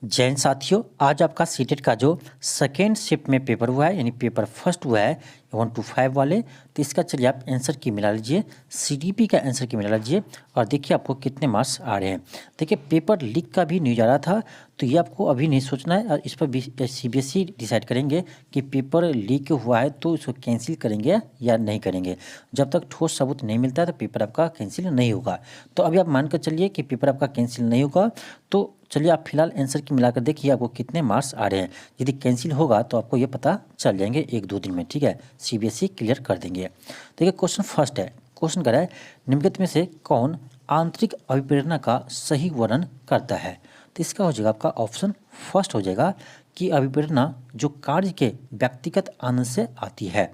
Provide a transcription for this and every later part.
जैन साथियों, आज आपका सीटेट का जो सेकेंड शिफ्ट में पेपर हुआ है, यानी पेपर फर्स्ट हुआ है 1 to 5 वाले, तो इसका चलिए आप आंसर की मिला लीजिए, सीडीपी का आंसर की मिला लीजिए और देखिए आपको कितने मार्क्स आ रहे हैं। देखिए पेपर लीक का भी न्यूज आ रहा था, तो ये आपको अभी नहीं सोचना है और इस पर सीबीएसई डिसाइड करेंगे कि पेपर लीक हुआ है तो इसको कैंसिल करेंगे या नहीं करेंगे। जब तक ठोस सबूत नहीं मिलता है तो पेपर आपका कैंसिल नहीं होगा। तो अभी आप मानकर चलिए कि पेपर आपका कैंसिल नहीं होगा, तो चलिए आप फिलहाल आंसर की मिलाकर देखिए आपको कितने मार्क्स आ रहे हैं। यदि कैंसिल होगा तो आपको ये पता चल जाएंगे 1-2 दिन में, ठीक है। सीबीएसई क्लियर कर देंगे। देखिए क्वेश्चन फर्स्ट है, क्वेश्चन कर रहा है निम्नलिखित में से कौन आंतरिक अभिप्रेरणा का सही वर्णन करता है। तो इसका हो जाएगा आपका ऑप्शन फर्स्ट हो जाएगा कि अभिप्रेरणा जो कार्य के व्यक्तिगत आनंद से आती है।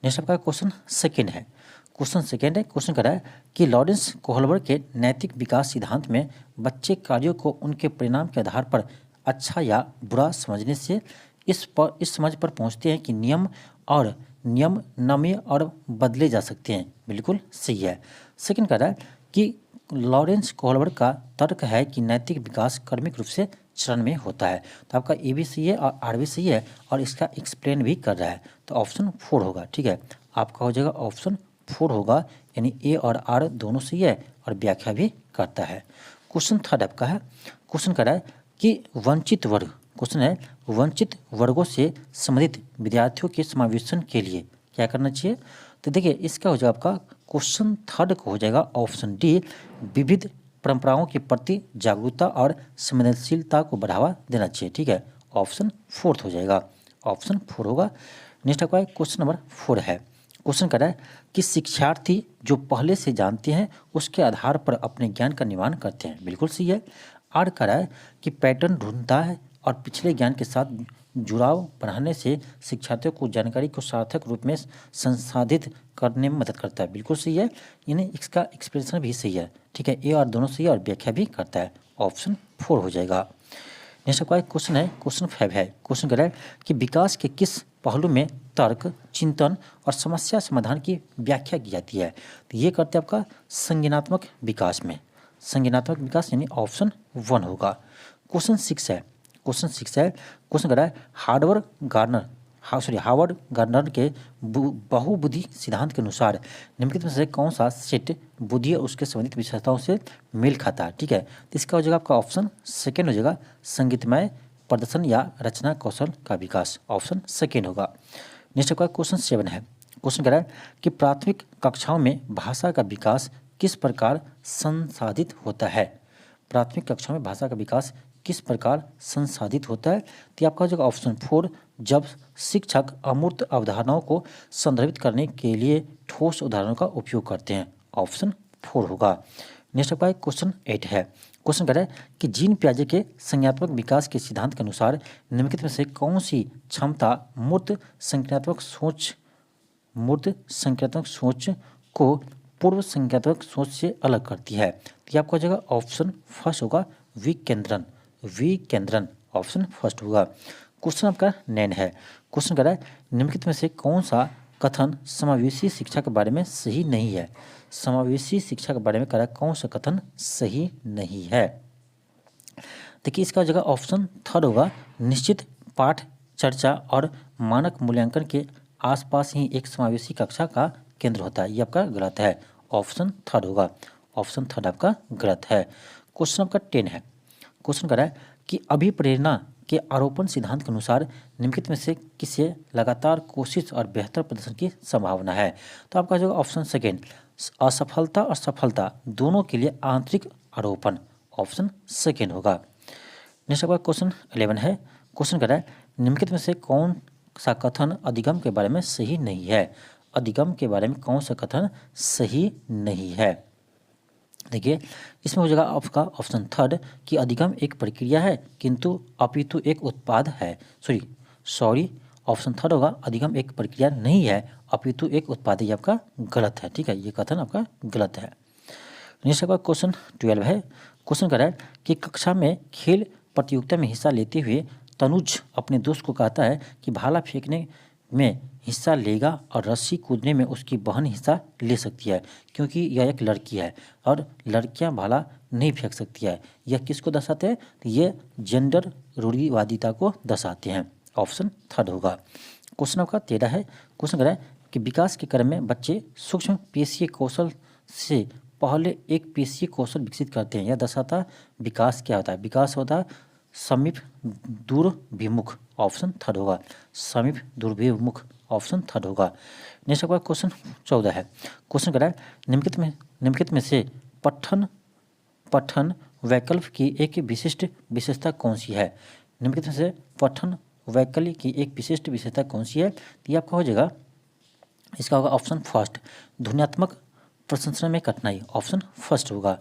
नेक्स्ट आपका क्वेश्चन सेकेंड है, क्वेश्चन कर रहा है कि लॉरेंस कोहलबर्ग के नैतिक विकास सिद्धांत में बच्चे कार्यों को उनके परिणाम के आधार पर अच्छा या बुरा समझने से इस समझ पर पहुंचते हैं कि नियम नम्य और बदले जा सकते हैं। बिल्कुल सही है। सेकंड कह रहा है कि लॉरेंस कोहलबर्ग का तर्क है कि नैतिक विकास क्रमिक रूप से चरण में होता है। तो आपका ए भी सही है और आर भी सही है और इसका एक्सप्लेन भी कर रहा है, तो ऑप्शन 4 होगा, ठीक है। आपका हो जाएगा ऑप्शन 4 होगा, यानी ए और आर दोनों सही है और व्याख्या भी करता है। क्वेश्चन थर्ड आपका है, क्वेश्चन कर रहा है कि वंचित वर्ग, क्वेश्चन है वंचित वर्गों से संबंधित विद्यार्थियों के समावेशन के लिए क्या करना चाहिए। तो देखिए इसका हो जाएगा आपका क्वेश्चन थर्ड को हो जाएगा ऑप्शन डी, विविध परंपराओं के प्रति जागरूकता और संवेदनशीलता को बढ़ावा देना चाहिए, ठीक है। ऑप्शन 4 हो जाएगा, ऑप्शन 4 होगा। नेक्स्ट आपका क्वेश्चन नंबर 4 है, क्वेश्चन कर रहा है कि शिक्षार्थी जो पहले से जानते हैं उसके आधार पर अपने ज्ञान का निर्माण करते हैं। बिल्कुल सही है। आर कर रहा है कि पैटर्न ढूंढता है और पिछले ज्ञान के साथ जुड़ाव बढ़ाने से शिक्षार्थियों को जानकारी को सार्थक रूप में संसाधित करने में मदद करता है। बिल्कुल सही है, यानी इसका एक्सप्रेशन भी सही है, ठीक है। ए और दोनों सही है और व्याख्या भी करता है, ऑप्शन 4 हो जाएगा। नेक्स्ट आपका क्वेश्चन है, क्वेश्चन 5 है, क्वेश्चन कर रहा है कि विकास के किस पहलू में तर्क, चिंतन और समस्या समाधान की व्याख्या की जाती है। तो ये करते हैं आपका संज्ञानात्मक विकास में, संज्ञानात्मक विकास यानी ऑप्शन 1 होगा। क्वेश्चन 6 है, क्वेश्चन कर रहा है हार्वर्ड गार्डनर के बहुबुद्धि सिद्धांत के अनुसार निम्नलिखित में से कौन सा सेट बुद्धि और उसके संबंधित विशेषताओं से मेल खाता है, ठीक है। तो इसका हो जाएगा आपका ऑप्शन सेकेंड हो जाएगा, संगीतमय प्रदर्शन या रचना कौशल का विकास, ऑप्शन सेकेंड होगा। नेक्स्ट आपका क्वेश्चन 7 है, क्वेश्चन कर रहा है कि प्राथमिक कक्षाओं में भाषा का विकास किस प्रकार संसाधित होता है। प्राथमिक कक्षा में भाषा का विकास किस प्रकार संसाधित होता है। तो आपका हो जाएगा ऑप्शन 4, जब शिक्षक अमूर्त अवधारणाओं को संदर्भित करने के लिए ठोस उदाहरणों का उपयोग करते हैं, ऑप्शन 4 होगा। नेक्स्ट आपका क्वेश्चन 8 है, क्वेश्चन कर रहा है कि जीन पियाजे के संज्ञानात्मक विकास के सिद्धांत के अनुसार निम्नलिखित में से कौन सी क्षमता मूर्त संज्ञानात्मक सोच को पूर्व संज्ञानात्मक सोच से अलग करती है। तो आपका हो जाएगा ऑप्शन फर्स्ट होगा, विकेंद्रन, ऑप्शन फर्स्ट होगा। क्वेश्चन आपका 9 है, क्वेश्चन कर रहा है निम्नलिखित में से कौन सा कथन समावेशी शिक्षा के बारे में सही नहीं है। समावेशी शिक्षा के बारे में कह रहा है कौन सा कथन सही नहीं है। देखिए इसका जगह ऑप्शन 3 होगा, निश्चित पाठ चर्चा और मानक मूल्यांकन के आसपास ही एक समावेशी कक्षा का केंद्र होता है। ये आपका गलत है, ऑप्शन 3 होगा, ऑप्शन 3 आपका गलत है। क्वेश्चन आपका 10 है, क्वेश्चन कर रहा है कि अभिप्रेरणा के आरोपण सिद्धांत के अनुसार निम्नलिखित में से किसे लगातार कोशिश और बेहतर प्रदर्शन की संभावना है। तो आपका जो ऑप्शन सेकेंड, असफलता और सफलता दोनों के लिए आंतरिक आरोपण, ऑप्शन सेकेंड होगा। नेक्स्ट आपका क्वेश्चन 11 है, क्वेश्चन कर रहा है निम्नलिखित में से कौन सा कथन अधिगम के बारे में सही नहीं है। अधिगम के बारे में कौन सा कथन सही नहीं है। देखिए इसमें हो जाएगा आपका ऑप्शन 3 कि अधिगम एक प्रक्रिया है किंतु अपितु एक उत्पाद है। सॉरी ऑप्शन 3 होगा, अधिगम एक प्रक्रिया नहीं है अपितु एक उत्पाद है। ये आपका गलत है, ठीक है, ये कथन आपका गलत है। नेक्स्ट आपका क्वेश्चन 12 है, क्वेश्चन कर रहा है कि कक्षा में खेल प्रतियोगिता में हिस्सा लेते हुए तनुज अपने दोस्त को कहता है कि भाला फेंकने में हिस्सा लेगा और रस्सी कूदने में उसकी बहन हिस्सा ले सकती है क्योंकि यह एक लड़की है और लड़कियां भाला नहीं फेंक सकती है। यह किसको दर्शाते हैं? तो ये जेंडर रूढ़िवादिता को दर्शाते हैं। ऑप्शन थर्ड होगा। क्वेश्चन आपका 13 है। क्वेश्चन कह रहा है कि विकास के क्रम में बच्चे सूक्ष्म पेशीय कौशल से पहले एक पेशीय कौशल विकसित करते हैं। यह दर्शाता है विकास क्या होता है? विकास होता है समीप दूरभिमुख। ऑप्शन थर्ड होगा। समीप दूरभिमुख ऑप्शन थर्ड होगा। नेक्स्ट आपका क्वेश्चन 14 है। क्वेश्चन कह रहा है निम्नलिखित में से पठन वैकल्प की एक विशिष्ट विशेषता कौन सी है? निम्नलिखित में से पठन वैकल्प की एक विशिष्ट विशेषता कौन सी है? तो ये आपका हो जाएगा, इसका होगा ऑप्शन फर्स्ट, ध्वन्यात्मक प्रसंस्करण में कठिनाई। ऑप्शन फर्स्ट होगा।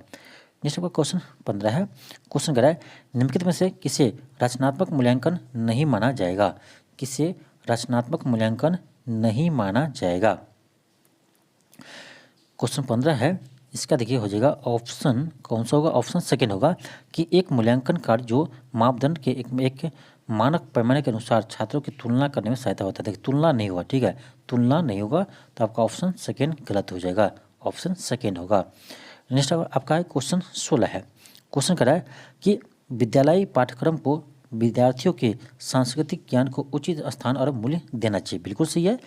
नेक्स्ट आपका क्वेश्चन 15 है। क्वेश्चन कह रहा है निम्नलिखित में से किसे रचनात्मक मूल्यांकन नहीं माना जाएगा? किसे रचनात्मक मूल्यांकन नहीं माना जाएगा? क्वेश्चन 15 है। इसका देखिए हो जाएगा ऑप्शन कौन सा होगा? ऑप्शन सेकेंड होगा कि एक मूल्यांकन कार्य जो मापदंड के एक मानक पैमाने के अनुसार छात्रों की तुलना करने में सहायता होता है। देखिए तुलना नहीं हुआ, ठीक है, तुलना नहीं होगा तो आपका ऑप्शन सेकेंड गलत हो जाएगा। ऑप्शन सेकेंड होगा। नेक्स्ट आपका है क्वेश्चन 16 है। क्वेश्चन कह रहा है कि विद्यालयी पाठ्यक्रम को विद्यार्थियों के सांस्कृतिक ज्ञान को उचित स्थान और मूल्य देना चाहिए। बिल्कुल सही है।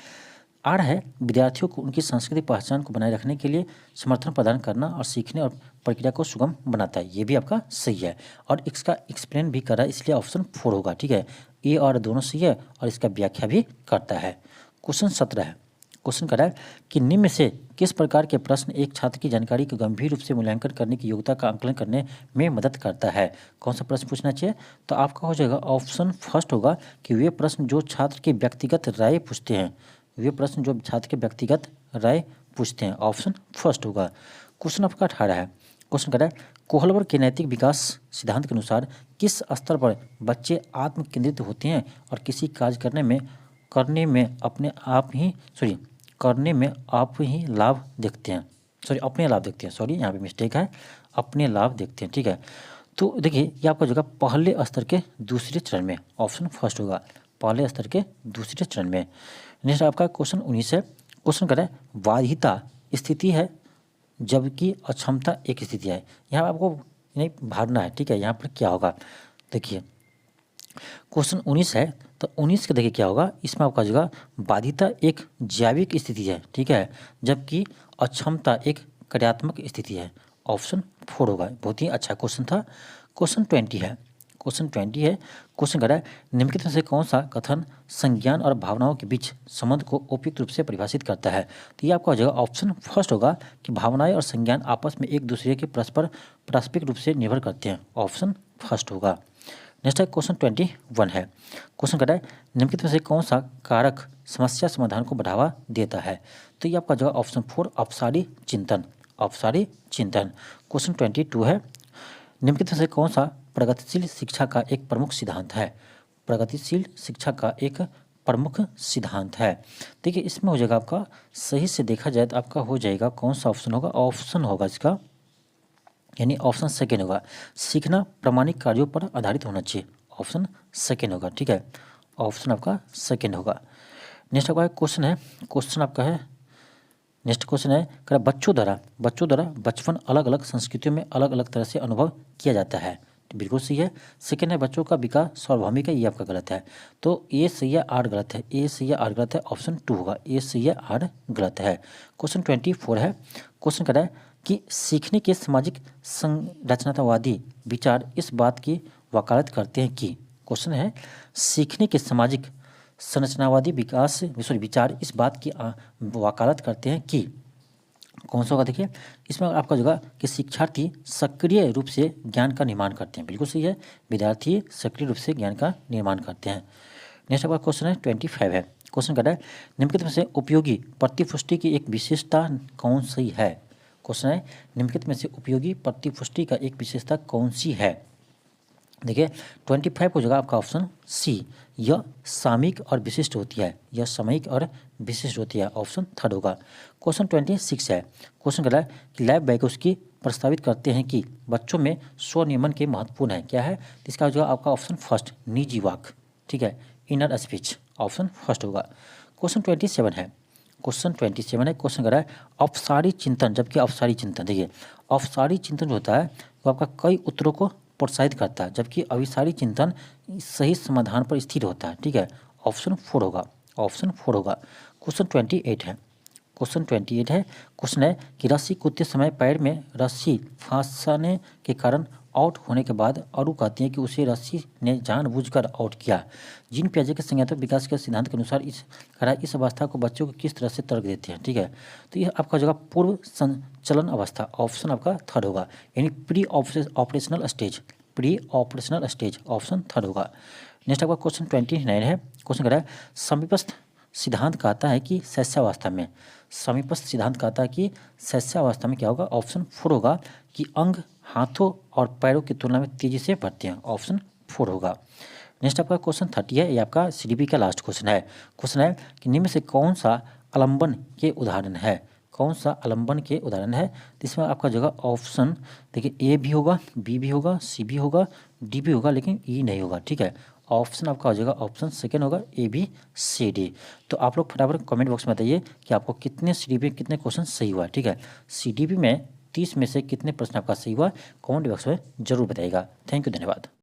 आ रहा है विद्यार्थियों को उनकी सांस्कृतिक पहचान को बनाए रखने के लिए समर्थन प्रदान करना और सीखने और प्रक्रिया को सुगम बनाता है। ये भी आपका सही है और इसका एक्सप्लेन भी कर रहा है, इसलिए ऑप्शन 4 होगा। ठीक है, ए और दोनों सही है और इसका व्याख्या भी करता है। क्वेश्चन 17 है। क्वेश्चन कर रहा है कि निम्न में से किस प्रकार के प्रश्न एक छात्र की जानकारी को गंभीर रूप से मूल्यांकन करने की योग्यता का आंकलन करने में मदद करता है? कौन सा प्रश्न पूछना चाहिए? तो आपका हो जाएगा ऑप्शन फर्स्ट होगा कि वे प्रश्न जो छात्र की व्यक्तिगत राय पूछते हैं, वे प्रश्न जो छात्र के व्यक्तिगत राय पूछते हैं। ऑप्शन फर्स्ट होगा। क्वेश्चन आपका 18 है। क्वेश्चन कर रहा है कोहलवर के नैतिक विकास सिद्धांत के अनुसार किस स्तर पर बच्चे आत्म केंद्रित होते हैं और किसी कार्य करने में आप ही लाभ देखते हैं। अपने लाभ देखते हैं। यहाँ पे मिस्टेक है, अपने लाभ देखते हैं। ठीक है, तो देखिए ये आपका जगह पहले स्तर के दूसरे चरण में। ऑप्शन फर्स्ट होगा, पहले स्तर के दूसरे चरण में। नेक्स्ट आपका क्वेश्चन 19 है। क्वेश्चन कर रहा है बाधिता स्थिति है जबकि अक्षमता एक स्थिति है। यहाँ आपको नहीं भागना है। ठीक है, यहाँ पर क्या होगा देखिए, क्वेश्चन 19 है तो 19 का देखिए क्या होगा, इसमें आपका जगह बाधिता एक जैविक स्थिति है। ठीक है, जबकि अक्षमता एक कार्यात्मक स्थिति है। ऑप्शन 4 होगा। बहुत ही अच्छा क्वेश्चन था। क्वेश्चन 20 है। क्वेश्चन 20 है। क्वेश्चन कर रहा है निम्नलिखित में से कौन सा कथन संज्ञान और भावनाओं के बीच संबंध को उपयुक्त रूप से परिभाषित करता है? तो ये आपका हो जाएगा ऑप्शन फर्स्ट होगा कि भावनाएं और संज्ञान आपस में एक दूसरे के परस्पर पारस्परिक रूप से निर्भर करते हैं। ऑप्शन फर्स्ट होगा। नेक्स्ट है क्वेश्चन 21 है। क्वेश्चन कर रहा है निम्नलिखित में से कौन सा कारक समस्या समाधान को बढ़ावा देता है? तो ये आपका जवाब ऑप्शन 4 अपसारी चिंतन। अपसारी चिंतन। क्वेश्चन 22 है। निम्नलिखित में से कौन सा प्रगतिशील शिक्षा का एक प्रमुख सिद्धांत है? प्रगतिशील शिक्षा का एक प्रमुख सिद्धांत है। देखिए इसमें हो जाएगा आपका, सही से देखा जाए तो आपका हो जाएगा कौन सा ऑप्शन होगा? ऑप्शन होगा इसका, यानी ऑप्शन सेकेंड होगा, सीखना प्रामाणिक कार्यों पर आधारित होना चाहिए। ऑप्शन सेकेंड होगा। ठीक है, ऑप्शन आपका सेकेंड होगा। नेक्स्ट आपका क्वेश्चन है। क्वेश्चन आपका है नेक्स्ट क्वेश्चन है कि बच्चों द्वारा बचपन अलग अलग संस्कृतियों में अलग अलग तरह से अनुभव किया जाता है। बिल्कुल सही है। सेकेंड है बच्चों का विकास स्वाभाविक है। ये आपका गलत है। तो ए सही है, आर गलत है। ए सही है, आर गलत है। ऑप्शन 2 होगा। ए सही है, आर गलत है। क्वेश्चन 24 है। क्वेश्चन कर रहा है कि सीखने के सामाजिक संरचनावादी विचार इस बात की वकालत करते हैं कि, क्वेश्चन है सीखने के सामाजिक संरचनावादी विचार इस बात की वकालत करते हैं कि, कौन सा होगा देखिए, इसमें आपका जगह कि शिक्षार्थी सक्रिय रूप से ज्ञान का निर्माण करते हैं। बिल्कुल सही है, विद्यार्थी सक्रिय रूप से ज्ञान का निर्माण करते हैं। नेक्स्ट आपका क्वेश्चन है 25 है। क्वेश्चन कर रहा है निम्नलिखित में से उपयोगी प्रतिपुष्टि की एक विशेषता कौन सी है? क्वेश्चन है निम्नलिखित में से उपयोगी प्रतिपुष्टि का एक विशेषता कौन सी है? देखिए 25 हो जाएगा आपका ऑप्शन सी, यह सामयिक और विशिष्ट होती है। यह सामयिक और विशिष्ट होती है। ऑप्शन थर्ड होगा। क्वेश्चन 26 है। क्वेश्चन कर रहा है कि लैब वैगोस्की प्रस्तावित करते हैं कि बच्चों में स्वनियमन के महत्वपूर्ण है। क्या है? इसका जो आपका ऑप्शन फर्स्ट, निजी वाक। ठीक है, इनर स्पीच। ऑप्शन फर्स्ट होगा। क्वेश्चन 27 है। क्वेश्चन 27 है। क्वेश्चन कर रहा है अपसारी चिंतन जबकि अपसारी चिंतन। देखिए अपसारी चिंतन जो होता है वो आपका कई उत्तरों को प्रोत्साहित करता है, जबकि अभिसारी चिंतन सही समाधान पर स्थिर होता है। ठीक है, ऑप्शन 4 होगा, ऑप्शन 4 होगा। क्वेश्चन 28 है, क्वेश्चन 28 है। क्वेश्चन है कि रस्सी कूदते समय पैर में रस्सी फंसाने के कारण आउट होने के बाद अरु कहती है कि उसे रस्सी ने जानबूझकर आउट किया। जीन पियाजे के संज्ञानात्मक विकास के सिद्धांत के अनुसार इस अवस्था को बच्चों को किस तरह से तर्क देते हैं। ठीक है, तो यह आपका जगह पूर्व संचलन अवस्था, ऑप्शन आपका 3rd होगा, यानी pre operational stage, pre operational stage, option 3rd होगा। नेक्स्ट आपका क्वेश्चन 29 है। क्वेश्चन कह रहा है समीपस्थ सिद्धांत कहता है कि शैशवावस्था में, समीपस्थ सिद्धांत कहता है कि शैशवावस्था में क्या होगा, ऑप्शन 4 होगा कि अंग हाथों और पैरों की तुलना में तेजी से बढ़ते हैं, ऑप्शन 4 होगा। नेक्स्ट आपका क्वेश्चन 30 है, ये आपका सीडीपी का लास्ट क्वेश्चन है। क्वेश्चन है कि निम्न से कौन सा आलंबन के उदाहरण है, कौन सा आलंबन के उदाहरण है। तो इसमें आपका जगह ऑप्शन देखिए ए भी होगा, बी भी होगा, सी भी होगा, डी भी होगा, लेकिन ई नहीं होगा। ठीक है, ऑप्शन आपका हो जाएगा ऑप्शन 2 होगा, ए बी सी डी। तो आप लोग फटाफट कमेंट बॉक्स में बताइए कि आपको कितने सीडीपी कितने क्वेश्चन सही हुआ। ठीक है, सीडीपी में 30 में से कितने प्रश्न आपका सही हुआ, कमेंट बॉक्स में जरूर बताइएगा। थैंक यू, धन्यवाद।